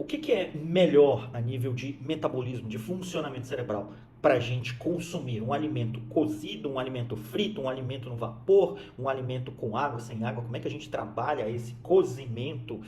que é melhor a nível de metabolismo, de funcionamento cerebral? Para a gente consumir um alimento cozido, um alimento frito, um alimento no vapor, um alimento com água, sem água, como é que a gente trabalha esse cozimento,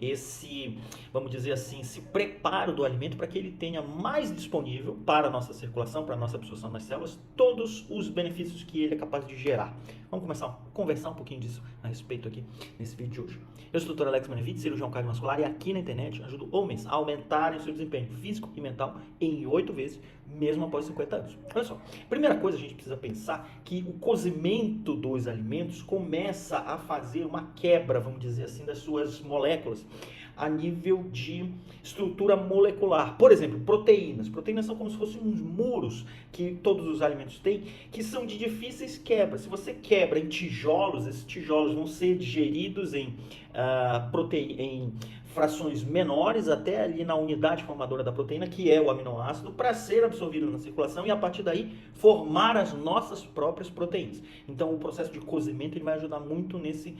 esse, vamos dizer assim, esse preparo do alimento para que ele tenha mais disponível para a nossa circulação, para a nossa absorção nas células, todos os benefícios que ele é capaz de gerar. Vamos começar a conversar um pouquinho disso a respeito aqui nesse vídeo de hoje. Eu sou o Dr. Alex Manevitz, cirurgião cardiovascular, e aqui na internet ajudo homens a aumentarem seu desempenho físico e mental em 8 vezes, mesmo após 50 anos. Olha só, primeira coisa a gente precisa pensar que o cozimento dos alimentos começa a fazer uma quebra, vamos dizer assim, das suas moléculas a nível de estrutura molecular. Por exemplo, proteínas. Proteínas são como se fossem uns muros que todos os alimentos têm, que são de difíceis quebras. Se você quebra em tijolos, esses tijolos vão ser digeridos em frações menores até ali na unidade formadora da proteína, que é o aminoácido, para ser absorvido na circulação e a partir daí formar as nossas próprias proteínas. Então o processo de cozimento ele vai ajudar muito nesse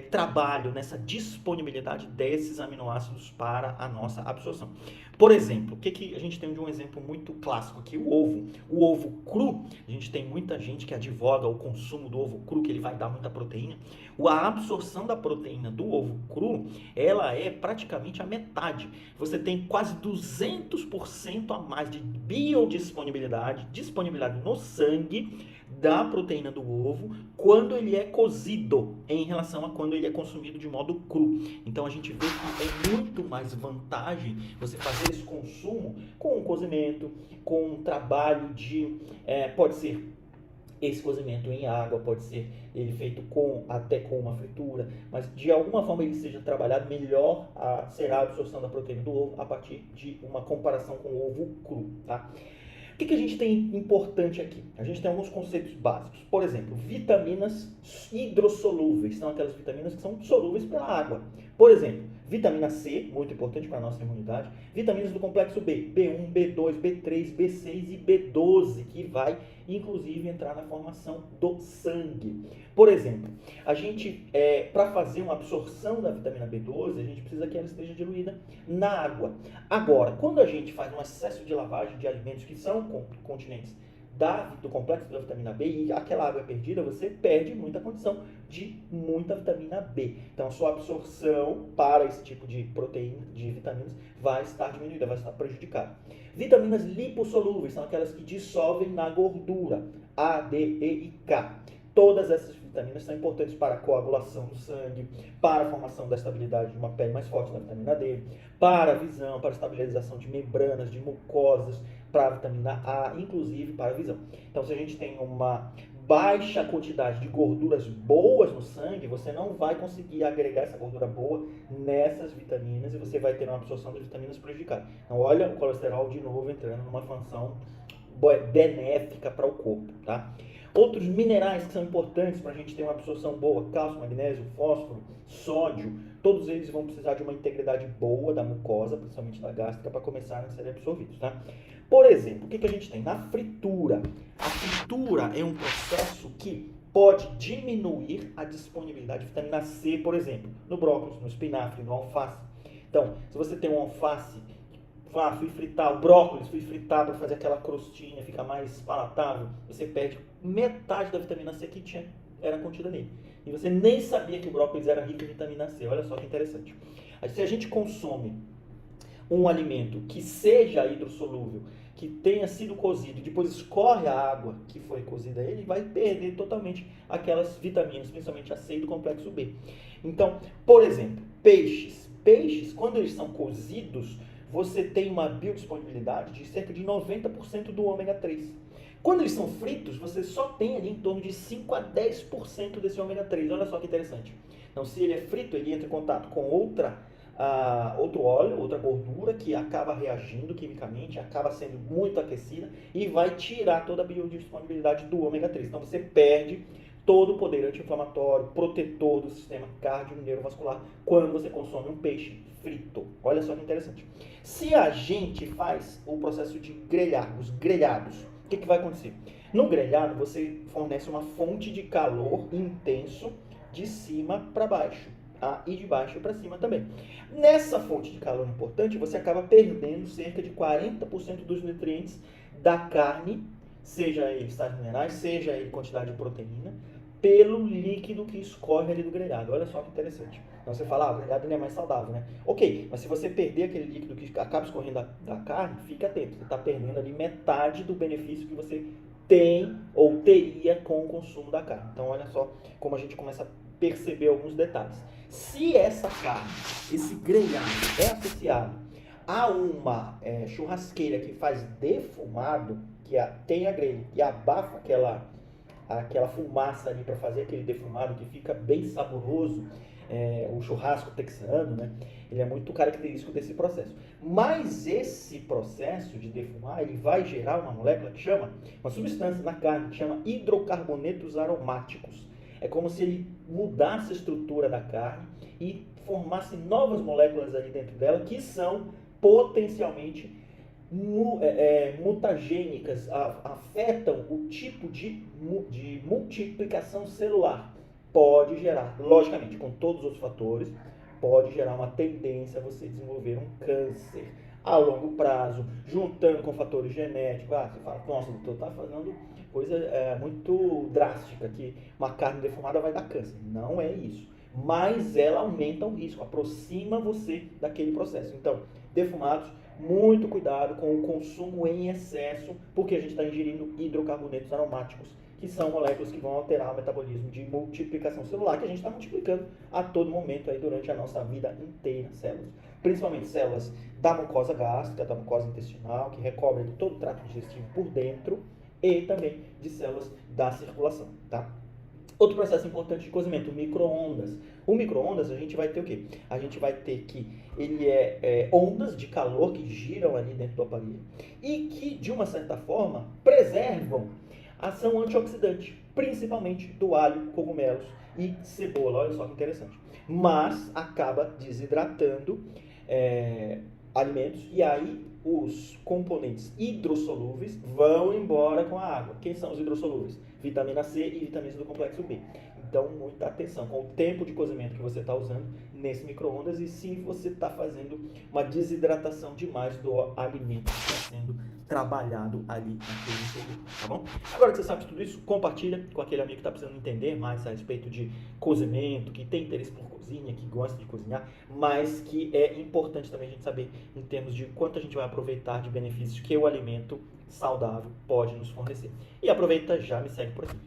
trabalho, nessa disponibilidade desses aminoácidos para a nossa absorção. Por exemplo, o que a gente tem de um exemplo muito clássico aqui? O ovo. O ovo cru, a gente tem muita gente que advoga o consumo do ovo cru, que ele vai dar muita proteína. A absorção da proteína do ovo cru, ela é praticamente a metade. Você tem quase 200% a mais de biodisponibilidade, disponibilidade no sangue da proteína do ovo quando ele é cozido em relação a quando ele é consumido de modo cru. Então a gente vê que é muito mais vantagem você fazer esse consumo com um cozimento, com um trabalho de, pode ser esse cozimento em água, pode ser ele feito até com uma fritura, mas de alguma forma ele seja trabalhado melhor, será a absorção da proteína do ovo a partir de uma comparação com o ovo cru, tá? O que a gente tem importante aqui? A gente tem alguns conceitos básicos. Por exemplo, vitaminas hidrossolúveis. São aquelas vitaminas que são solúveis pela água. Por exemplo, vitamina C, muito importante para a nossa imunidade. Vitaminas do complexo B, B1, B2, B3, B6 e B12, que vai, inclusive, entrar na formação do sangue. Por exemplo, a gente, para fazer uma absorção da vitamina B12, a gente precisa que ela esteja diluída na água. Agora, quando a gente faz um excesso de lavagem de alimentos que são continentes do complexo da vitamina B e aquela água é perdida, você perde muita condição de muita vitamina B. Então, a sua absorção para esse tipo de proteína, de vitaminas, vai estar diminuída, vai estar prejudicada. Vitaminas lipossolúveis são aquelas que dissolvem na gordura, A, D, E e K. Todas essas vitaminas são importantes para a coagulação do sangue, para a formação da estabilidade de uma pele mais forte da vitamina D, para a visão, para a estabilização de membranas, de mucosas, para a vitamina A, inclusive para a visão. Então, se a gente tem uma baixa quantidade de gorduras boas no sangue, você não vai conseguir agregar essa gordura boa nessas vitaminas e você vai ter uma absorção das vitaminas prejudicada. Então, olha o colesterol de novo entrando numa função benéfica para o corpo, tá? Outros minerais que são importantes para a gente ter uma absorção boa, cálcio, magnésio, fósforo, sódio, todos eles vão precisar de uma integridade boa da mucosa, principalmente da gástrica, para começarem a ser absorvidos, tá? Por exemplo, o que a gente tem? Na fritura. A fritura é um processo que pode diminuir a disponibilidade de vitamina C, por exemplo, no brócolis, no espinafre, no alface. Então, se você tem um alface, fui fritar o brócolis, fui fritar para fazer aquela crostinha, fica mais palatável, você perde metade da vitamina C que era contida nele. E você nem sabia que o brócolis era rico em vitamina C. Olha só que interessante. Aí, se a gente consome um alimento que seja hidrossolúvel, que tenha sido cozido e depois escorre a água que foi cozida, ele vai perder totalmente aquelas vitaminas, principalmente a C e do complexo B. Então, por exemplo, peixes. Peixes, quando eles são cozidos, você tem uma biodisponibilidade de cerca de 90% do ômega 3. Quando eles são fritos, você só tem ali em torno de 5 a 10% desse ômega 3. Olha só que interessante. Então, se ele é frito, ele entra em contato com outro óleo, outra gordura que acaba reagindo quimicamente, acaba sendo muito aquecida e vai tirar toda a biodisponibilidade do ômega 3. Então, você perde todo o poder anti-inflamatório, protetor do sistema cardio-neurovascular quando você consome um peixe frito. Olha só que interessante. Se a gente faz o processo de grelhar, os grelhados, o que vai acontecer? No grelhado, você fornece uma fonte de calor intenso de cima para baixo. e de baixo para cima também. Nessa fonte de calor importante, você acaba perdendo cerca de 40% dos nutrientes da carne, seja ele sais minerais, seja ele quantidade de proteína, pelo líquido que escorre ali do grelhado. Olha só que interessante. Então você fala, o grelhado ele é mais saudável, né? Ok, mas se você perder aquele líquido que acaba escorrendo da carne, fica atento. Você está perdendo ali metade do benefício que você tem ou teria com o consumo da carne. Então olha só como a gente começa a perceber alguns detalhes. Se essa carne, esse grelhado é associado a uma churrasqueira que faz defumado, que tem a grelha e abafa aquela fumaça ali para fazer aquele defumado que fica bem saboroso, o churrasco texano, né? Ele é muito característico desse processo. Mas esse processo de defumar, ele vai gerar uma molécula que chama, uma substância na carne que chama hidrocarbonetos aromáticos. É como se ele mudasse a estrutura da carne e formasse novas moléculas ali dentro dela que são potencialmente mutagênicas, afetam o tipo de multiplicação celular. Pode gerar, logicamente, com todos os outros fatores, pode gerar uma tendência a você desenvolver um câncer a longo prazo, juntando com fatores genéticos. Você fala, nossa, doutor, tá fazendo coisa muito drástica, que uma carne defumada vai dar câncer. Não é isso. Mas ela aumenta o risco, aproxima você daquele processo. Então, defumados, muito cuidado com o consumo em excesso, porque a gente está ingerindo hidrocarbonetos aromáticos, que são moléculas que vão alterar o metabolismo de multiplicação celular, que a gente está multiplicando a todo momento aí durante a nossa vida inteira, células. Principalmente células da mucosa gástrica, da mucosa intestinal, que recobrem de todo o trato digestivo por dentro, e também de células da circulação, tá? Outro processo importante de cozimento, o micro-ondas. O micro-ondas a gente vai ter o quê? A gente vai ter que ele ondas de calor que giram ali dentro do aparelho e que, de uma certa forma, preservam a ação antioxidante, principalmente do alho, cogumelos e cebola. Olha só que interessante. Mas acaba desidratando alimentos e aí os componentes hidrossolúveis vão embora com a água. Quem são os hidrossolúveis? Vitamina C e vitaminas do complexo B. Então, muita atenção com o tempo de cozimento que você está usando nesse micro-ondas e se você está fazendo uma desidratação demais do alimento que está sendo trabalhado ali naquele período, tá bom? Agora que você sabe de tudo isso, compartilha com aquele amigo que está precisando entender mais a respeito de cozimento, que tem interesse por cozinha, que gosta de cozinhar, mas que é importante também a gente saber em termos de quanto a gente vai aproveitar de benefícios que o alimento saudável pode nos fornecer. E aproveita, já me segue por aqui.